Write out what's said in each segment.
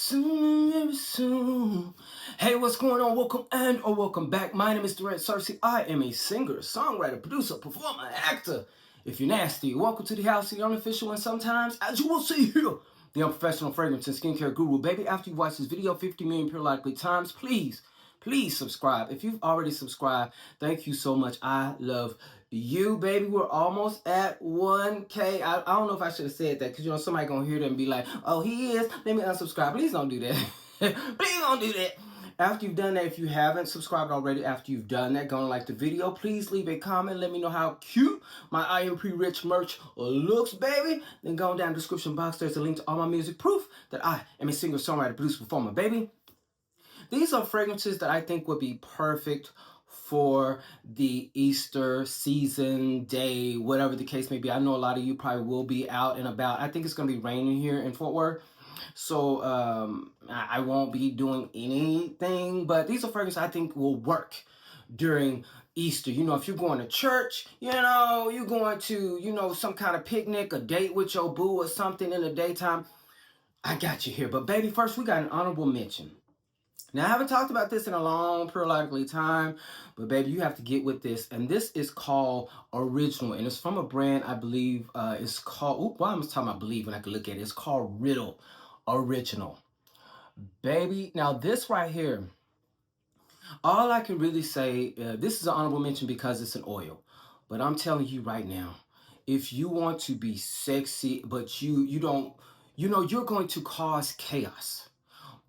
Soon, very soon. Hey, what's going on? Welcome back. My name is Durant Cersei. I am a singer, songwriter, producer, performer, actor. If you're nasty, welcome to the house, the unofficial, and sometimes, as you will see here, the unprofessional fragrance and skincare guru. Baby, after you watch this video 50 million periodically times, please subscribe. If you've already subscribed, thank you so much. I love you, baby. We're almost at 1K. I don't know if I should have said that, because somebody gonna hear that and be like, oh, he is, let me unsubscribe. Please don't do that. Please don't do that. After you've done that, if you haven't subscribed already, after you've done that, go and like the video. Please leave a comment. Let me know how cute my I Am Pretty Rich merch looks, baby. Then go down in the description box. There's a link to all my music, proof that I am a singer, songwriter, producer, performer, baby. These are fragrances that I think would be perfect for the Easter season, day, whatever the case may be. I know a lot of you probably will be out and about. I think it's going to be raining here in Fort Worth. So I won't be doing anything, but these are fragrances I think will work during Easter. If you're going to church, you're going to, some kind of picnic, a date with your boo or something in the daytime, I got you here. But baby, first we got an honorable mention. Now, I haven't talked about this in a long periodically time, but baby, you have to get with this. And this is called Original, and it's from a brand, I believe, it's called, why am I talking about believe when I can look at it? It's called Riddle Original. Baby, now this right here, all I can really say, this is an honorable mention because it's an oil. But I'm telling you right now, if you want to be sexy, but you don't, you're going to cause chaos.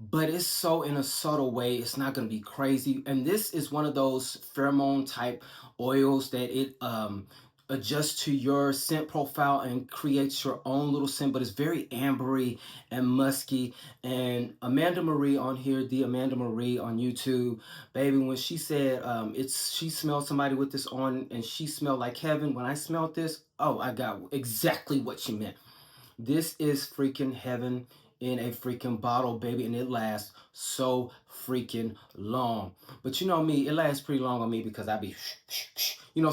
But it's so in a subtle way, it's not going to be crazy. And this is one of those pheromone type oils that it adjusts to your scent profile and creates your own little scent, but it's very ambery and musky. And Amanda Marie on here, the Amanda Marie on YouTube, baby, when she said she smelled somebody with this on and she smelled like heaven, when I smelled this, oh, I got exactly what she meant. This is freaking heaven in a freaking bottle, baby, and it lasts so freaking long. But you know me, it lasts pretty long on me because I be,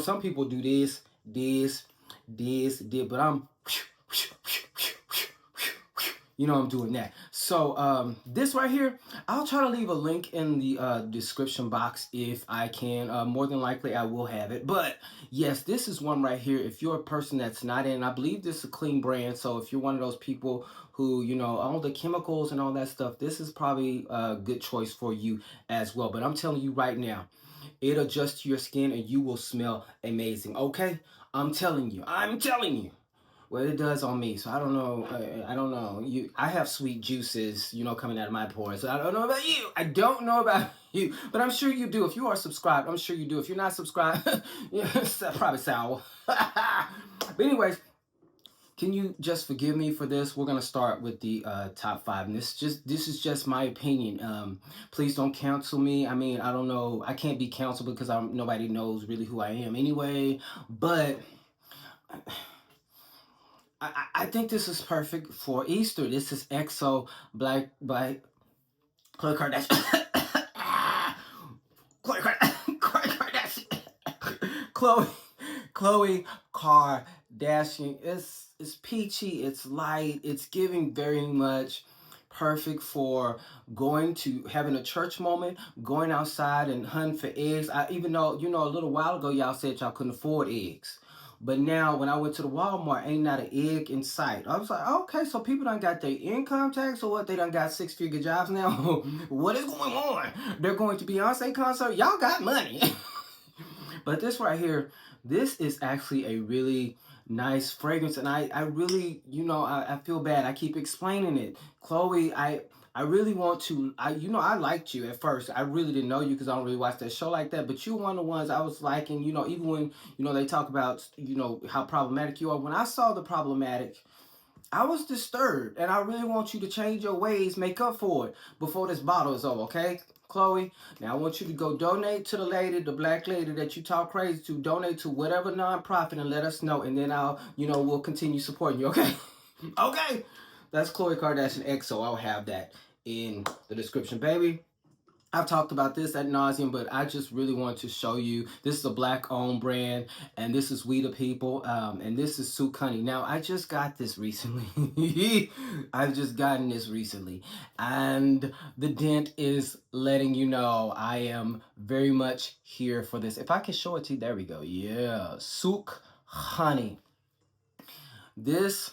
some people do this, but I'm, I'm doing that. So this right here, I'll try to leave a link in the description box if I can. More than likely I will have it. But yes, this is one right here. If you're a person that's not in, I believe this is a clean brand. So if you're one of those people who, all the chemicals and all that stuff, this is probably a good choice for you as well. But I'm telling you right now, it adjusts to your skin and you will smell amazing. Okay? I'm telling you. Well, it does on me, so I don't know. I have sweet juices, coming out of my pores. So I don't know about you. I don't know about you, but I'm sure you do. If you are subscribed, I'm sure you do. If you're not subscribed, it's probably sour. But anyways, can you just forgive me for this? We're gonna start with the top 5, and this is just my opinion. Please don't cancel me. I mean, I don't know. I can't be canceled because nobody knows really who I am anyway. But I think this is perfect for Easter. This is XO Black by Khloe Kardashian. Khloe Kardashian. It's peachy, it's light, it's giving very much perfect for having a church moment, going outside and hunting for eggs. Even though, a little while ago y'all said y'all couldn't afford eggs. But now, when I went to the Walmart, ain't not an egg in sight. I was like, okay, so people done got their income tax or what? They done got 6-figure jobs now? What is going on? They're going to Beyonce concert? Y'all got money. But this right here, this is actually a really nice fragrance. And I really, I feel bad. I keep explaining it. Khloe, I really want to, I liked you at first. I really didn't know you because I don't really watch that show like that. But you're one of the ones I was liking, even when, they talk about, how problematic you are. When I saw the problematic, I was disturbed. And I really want you to change your ways, make up for it before this bottle is over, okay? Khloe, now I want you to go donate to the lady, the black lady that you talk crazy to. Donate to whatever nonprofit and let us know. And then I'll, we'll continue supporting you, okay? Okay? That's Khloe Kardashian XO. I'll have that in the description, baby. I've talked about this ad nauseum, but I just really want to show you. This is a black-owned brand, and this is We the People, and this is Souk Honey. Now, I just got this recently. I've just gotten this recently, and the dent is letting you know I am very much here for this. If I can show it to you, there we go. Yeah, Souk Honey. This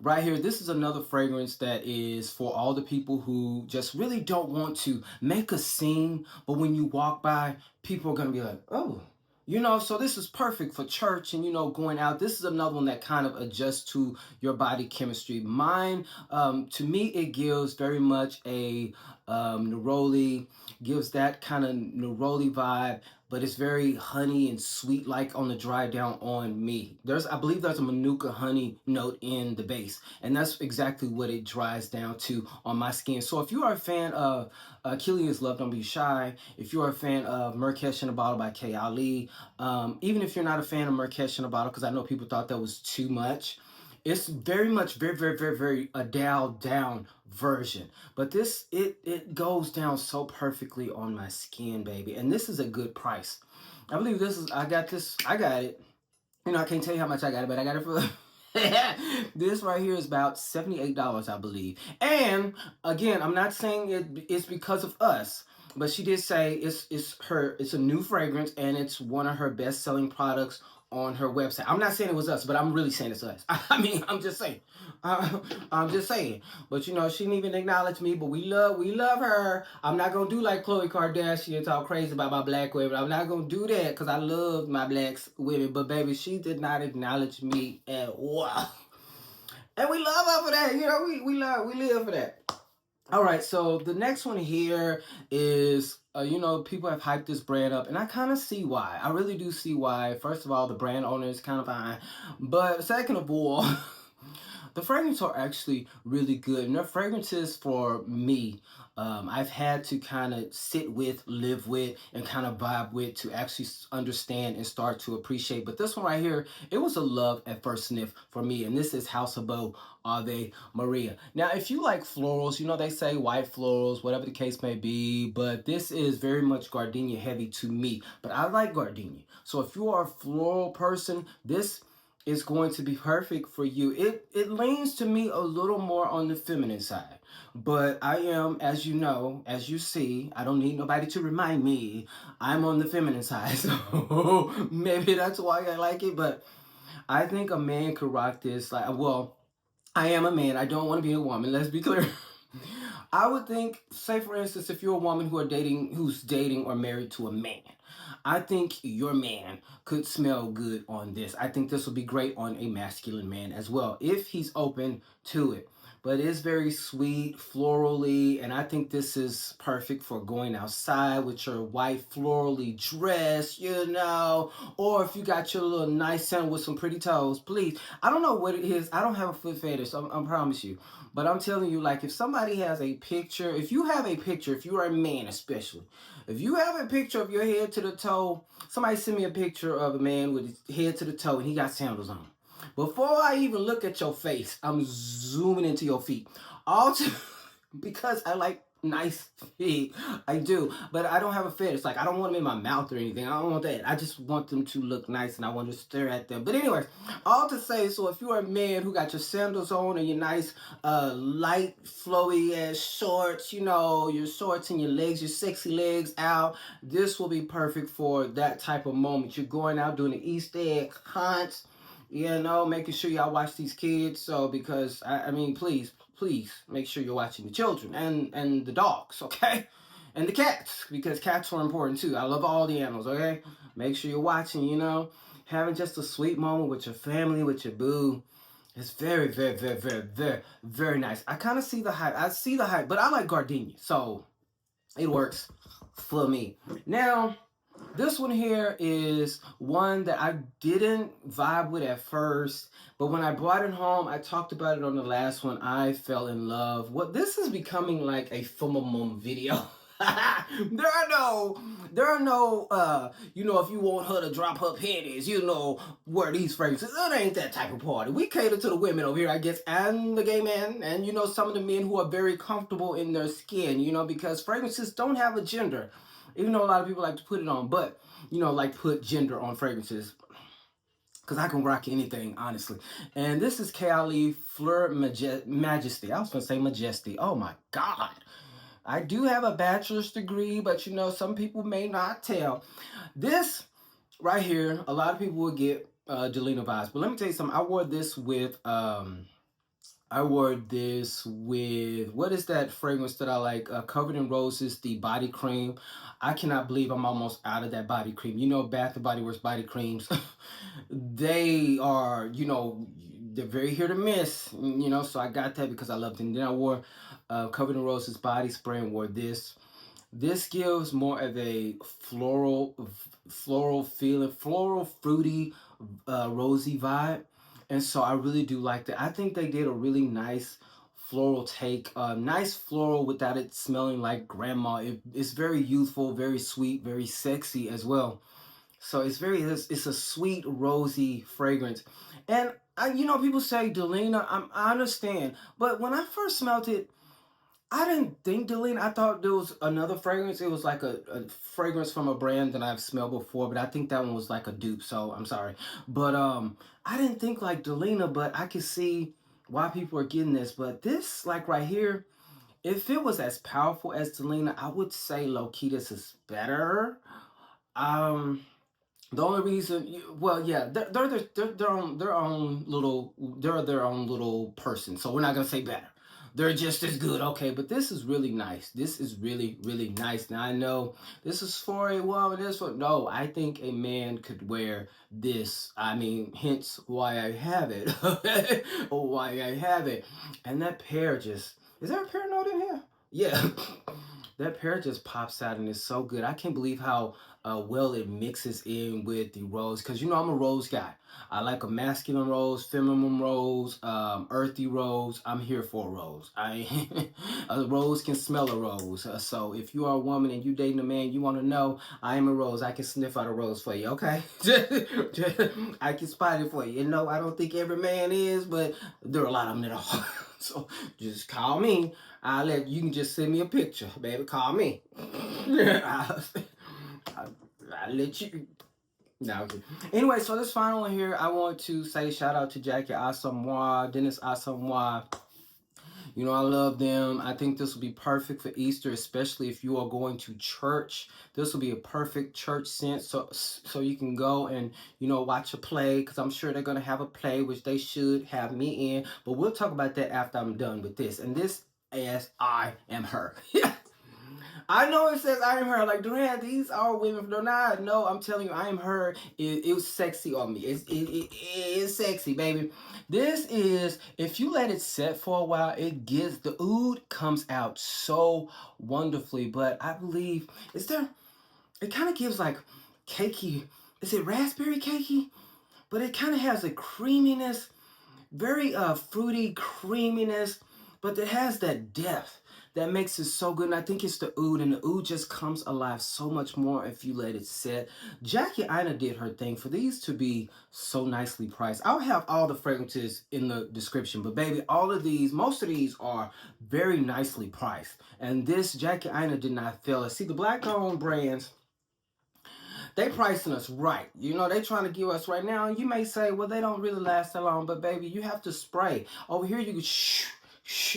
right here, this is another fragrance that is for all the people who just really don't want to make a scene, but when you walk by, people are going to be like, oh, you know, so this is perfect for church and, you know, going out. This is another one that kind of adjusts to your body chemistry. Mine, to me, it gives very much a neroli, gives that kind of neroli vibe, but it's very honey and sweet, like on the dry down on me. I believe there's a Manuka honey note in the base, and that's exactly what it dries down to on my skin. So if you are a fan of Killian's Love Don't Be Shy, if you are a fan of Murkesh in a Bottle by Kayali, even if you're not a fan of Murkesh in a Bottle, because I know people thought that was too much, it's very much very a dialed down version, but this it goes down so perfectly on my skin, baby, and this is a good price. I believe this is I got it, you know, I can't tell you how much I got it, but I got it for this right here is about $78, I believe. And again, I'm not saying it's because of us, but she did say it's a new fragrance and it's one of her best selling products on her website. I'm not saying it was us, but I'm really saying it's us. I mean, I'm just saying. I'm just saying. But you know, she didn't even acknowledge me, but we love her. I'm not gonna do like Khloe Kardashian, talk crazy about my black women. I'm not gonna do that because I love my black women. But baby, she did not acknowledge me at all. And we love her for that. You know, we live for that. All right, so the next one here is, you know, people have hyped this brand up, and I kind of see why. I really do see why. First of all, the brand owner is kind of fine. But second of all, the fragrances are actually really good. And they're fragrances for me. I've had to kind of sit with, live with, and kind of vibe with to actually understand and start to appreciate. But this one right here, it was a love at first sniff for me. And this is House of Bò Ave Maria. Now, if you like florals, you know, they say white florals, whatever the case may be, but this is very much gardenia heavy to me. But I like gardenia. So if you are a floral person, this is going to be perfect for you. It leans to me a little more on the feminine side. But I am, as you know, as you see, I don't need nobody to remind me, I'm on the feminine side. So maybe that's why I like it. But I think a man could rock this. Like, well, I am a man. I don't want to be a woman. Let's be clear. I would think, say for instance, if you're a woman who's dating or married to a man, I think your man could smell good on this. I think this will be great on a masculine man as well, if he's open to it. But it's very sweet, florally, and I think this is perfect for going outside with your white florally dress, you know, or if you got your little nice son with some pretty toes, please. I don't know what it is. I don't have a foot fetish, I promise you. But I'm telling you, like, if somebody has a picture, if you have a picture, if you are a man especially, if you have a picture of your head to the toe, somebody send me a picture of a man with his head to the toe and he got sandals on. Before I even look at your face, I'm zooming into your feet. Because I like nice feet. I do. But I don't have a fetish. Like, I don't want them in my mouth or anything. I don't want that. I just want them to look nice and I want to stare at them. But anyways, all to say, so if you're a man who got your sandals on and your nice light flowy ass shorts, you know, your shorts and your legs, your sexy legs out, this will be perfect for that type of moment. You're going out doing the Easter egg hunt, you know, making sure y'all watch these kids. So, because, I mean, please make sure you're watching the children and the dogs, okay? And the cats, because cats are important too. I love all the animals, okay? Make sure you're watching, you know, having just a sweet moment with your family, with your boo. It's very nice. I kind of see the hype. I see the hype, but I like gardenia, so it works for me. Now, this one here is one that I didn't vibe with at first, but when I brought it home, I talked about it on the last one, I fell in love. What this is becoming like a FOMO video. There are no, you know, if you want her to drop her panties, you know, wear these fragrances. It ain't that type of party. We cater to the women over here, I guess, and the gay men, and, you know, some of the men who are very comfortable in their skin, you know, because fragrances don't have a gender. Even though a lot of people like to put it on, but, you know, like put gender on fragrances. Because I can rock anything, honestly. And this is Kayali Fleur Majesty. I was going to say Majesty. Oh, my God. I do have a bachelor's degree, but, you know, some people may not tell. This right here, a lot of people will get Delina vibes. But let me tell you something. I wore this with... what is that fragrance that I like? Covered in Roses, the body cream. I cannot believe I'm almost out of that body cream. You know, Bath and Body Works body creams, they are, you know, they're very hit or miss, you know, so I got that because I loved it. And then I wore Covered in Roses body spray and wore this. This gives more of a floral feeling, floral, fruity, rosy vibe. And so I really do like that. I think they did a really nice floral take. Nice floral without it smelling like grandma. It's very youthful, very sweet, very sexy as well. So it's a sweet, rosy fragrance. And, you know, people say Delina, I understand. But when I first smelled it, I didn't think Delina. I thought there was another fragrance. It was like a fragrance from a brand that I've smelled before, but I think that one was like a dupe, so I'm sorry. But I didn't think like Delina, but I could see why people are getting this. But this, like right here, if it was as powerful as Delina, I would say low-key this is better. The only reason, well, yeah, they're their own little, they're their own little person. So we're not gonna say better. They're just as good, okay. But this is really nice. This is really, really nice. Now I know this is for a woman. This one, no, I think a man could wear this. I mean, hence why I have it, or why I have it. And that pear just, is there a pear note in here? Yeah. That pear just pops out and it's so good. I can't believe how well it mixes in with the rose. Because, you know, I'm a rose guy. I like a masculine rose, feminine rose, earthy rose. I'm here for a rose. A rose can smell a rose. So if you are a woman and you dating a man, you want to know, I am a rose. I can sniff out a rose for you, okay? I can spot it for you. You know, I don't think every man is, but there are a lot of them that are. So just call me. You can just send me a picture, baby. Call me. I'll let you. No, okay. Anyway, so this final one here, I want to say shout out to Jackie Asamoah, Dennis Asamoah. You know, I love them. I think this will be perfect for Easter, especially if you are going to church. This will be a perfect church scent, so you can go and, you know, watch a play, because I'm sure they're going to have a play, which they should have me in. But we'll talk about that after I'm done with this. And this is I Am Her. I know it says I Am Her. Like, Durant, these are women. They're not. No, I'm telling you, I Am Her. It was sexy on me. It's sexy, baby. This is, if you let it set for a while, the oud comes out so wonderfully. But I believe, it kind of gives like cakey, is it raspberry cakey? But it kind of has a creaminess, very fruity creaminess, but it has that depth that makes it so good. And I think it's the oud, and the oud just comes alive so much more if you let it set. Jackie Aina did her thing for these to be so nicely priced. I'll have all the fragrances in the description, but baby, most of these are very nicely priced. And this Jackie Aina did not fail us. See, the black-owned brands, they pricing us right. You know, they trying to give us right now. You may say, well, they don't really last that long, but baby, you have to spray. Over here, you can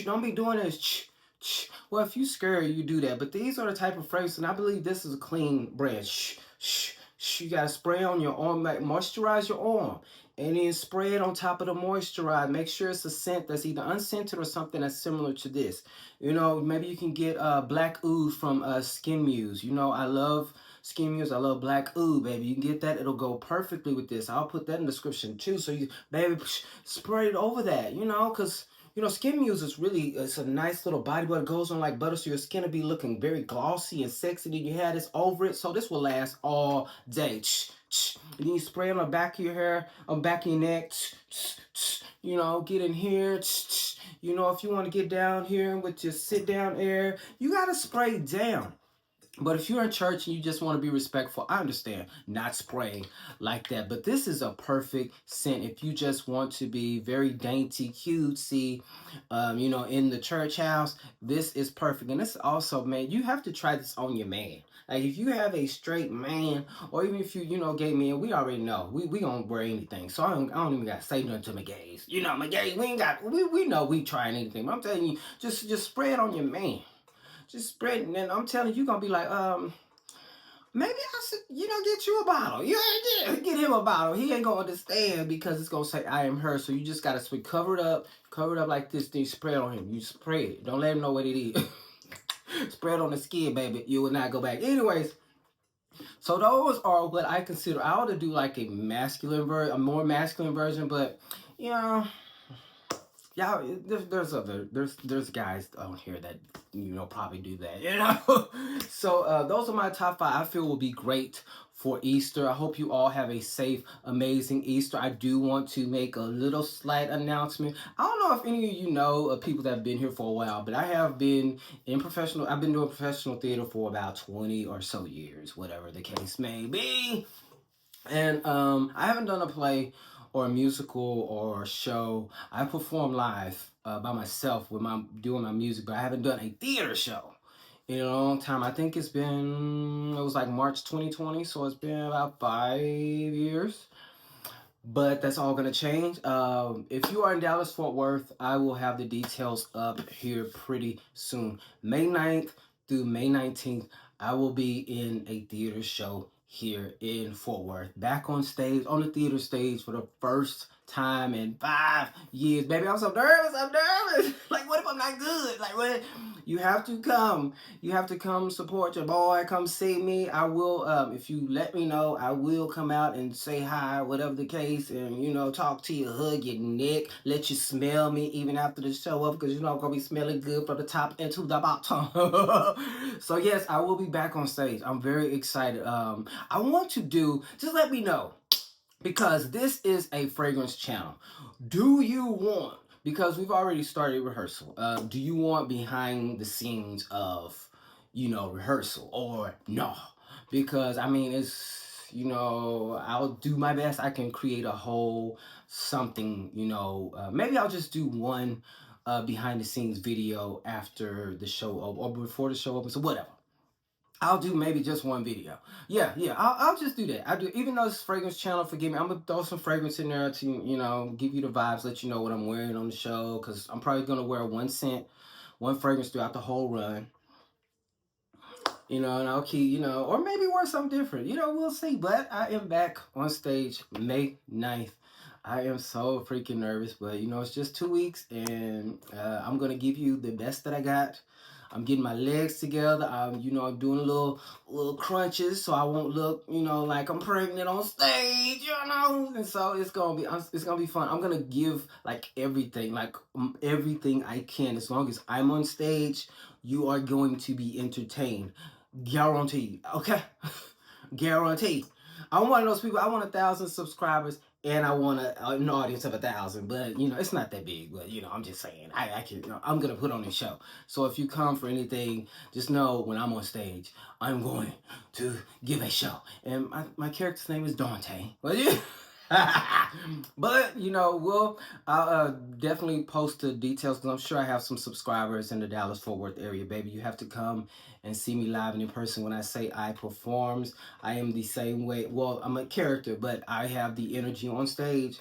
don't be doing this. Well, if you scared, you do that. But these are the type of fragrances, and I believe this is a clean brand. You gotta spray on your arm, like moisturize your arm, and then spray it on top of the moisturize. Make sure it's a scent that's either unscented or something that's similar to this. You know, maybe you can get black oud from SKNMUSE. You know, I love SKNMUSE. I love black oud, baby. You can get that. It'll go perfectly with this. I'll put that in the description too. So you, baby, spray it over that. You know, because, you know, SKNMUSE is really, it's a nice little body butter. It goes on like butter, so your skin will be looking very glossy and sexy. Then you have this over it, so this will last all day. And then you spray it on the back of your hair, on the back of your neck. You know, get in here. You know, if you want to get down here with your sit down air, you got to spray down. But if you're in church and you just want to be respectful, I understand not spraying like that. But this is a perfect scent if you just want to be very dainty, cutesy, you know, in the church house. This is perfect. And this also, man, you have to try this on your man. Like if you have a straight man, or even if you know, gay men, we already know we don't wear anything. So I don't even got to say nothing to my gays. You know, my gays, we ain't got, we know we trying anything. But I'm telling you, just spray it on your man. Just spread it, and I'm telling you, you're gonna be like, maybe I should, you know, get you a bottle. Yeah, get him a bottle. He ain't gonna understand because it's gonna say I am her. So you just gotta cover it up like this. Then you spray it on him. You spray it. Don't let him know what it is. Spread on the skin, baby. You will not go back. Anyways, so those are what I consider. I ought to do like a more masculine version, but you know. Yeah, there's guys on here that, you know, probably do that, you know. So those are my top 5 I feel will be great for Easter. I hope you all have a safe, amazing Easter. I do want to make a little slight announcement. I don't know if any of you know people that have been here for a while, but I've been doing professional theater for about 20 or so years, whatever the case may be. And I haven't done a play or a musical or a show. I perform live by myself with doing my music, but I haven't done a theater show in a long time. I think it was like March 2020, so it's been about 5 years. But that's all gonna change. If you are in Dallas, Fort Worth, I will have the details up here pretty soon. May 9th through May 19th, I will be in a theater show here in Fort Worth. Back on stage, on the theater stage for the first time in 5 years. Baby, I'm so nervous. Like, what if I'm not good? Like, what? You have to come. You have to come support your boy. Come see me. I will, if you let me know, I will come out and say hi, whatever the case, and, you know, talk to you, hug your neck, let you smell me even after the show up, because, you know, I'm going to be smelling good from the top into the bottom. So, yes, I will be back on stage. I'm very excited. I want to just let me know, because this is a fragrance channel. Do you want, because we've already started rehearsal, do you want behind the scenes of, you know, rehearsal or no? Because, I mean, it's, you know, I'll do my best. I can create a whole something, you know, maybe I'll just do one behind the scenes video after the show or before the show opens or whatever. I'll do maybe just one video. Yeah, I'll just do that. I do, even though it's fragrance channel, forgive me, I'm gonna throw some fragrance in there to, you know, give you the vibes, let you know what I'm wearing on the show, because I'm probably gonna wear one fragrance throughout the whole run. You know, and I'll keep, you know, or maybe wear something different. You know, we'll see. But I am back on stage May 9th. I am so freaking nervous, but, you know, it's just 2 weeks, and I'm going to give you the best that I got. I'm getting my legs together. I'm, you know, I'm doing little crunches so I won't look, you know, like I'm pregnant on stage, you know. And so it's gonna be fun. I'm gonna give like everything I can. As long as I'm on stage, you are going to be entertained, guaranteed. Okay, guaranteed. I'm one of those people. I want 1,000 subscribers, and I want an audience of 1,000. But, you know, it's not that big. But, you know, I'm just saying, I can. You know, I'm gonna put on a show. So if you come for anything, just know when I'm on stage, I'm going to give a show. And my character's name is Dante. But yeah. But, you know, I'll definitely post the details, because I'm sure I have some subscribers in the Dallas-Fort Worth area, baby. You have to come and see me live and in person. When I say I performs, I am the same way. Well, I'm a character, but I have the energy on stage.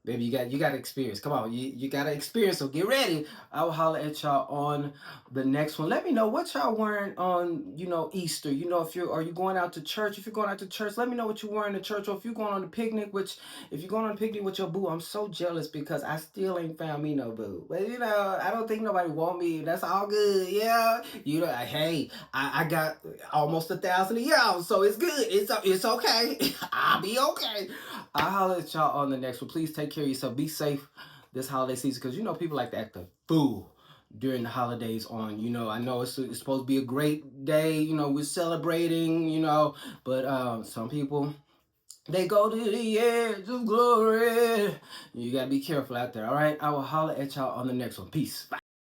Baby, you got to experience. Come on, you got to experience, so get ready. I will holler at y'all on the next one. Let me know what y'all wearing on, you know, Easter. You know, are you going out to church? If you're going out to church, let me know what you're wearing to church. Or if you're going on a picnic, if you're going on a picnic with your boo, I'm so jealous because I still ain't found me no boo. But, you know, I don't think nobody want me. That's all good, yeah. You know, hey, I got almost 1,000 of y'all, so it's good. It's okay. I'll be okay. I'll holler at y'all on the next one. Please take care of yourself. Be safe this holiday season, because, you know, people like to act a fool during the holidays you know, I know it's supposed to be a great day, you know, we're celebrating, you know, but some people, they go to the edge of glory. You gotta be careful out there, all right? I will holler at y'all on the next one. Peace. Bye.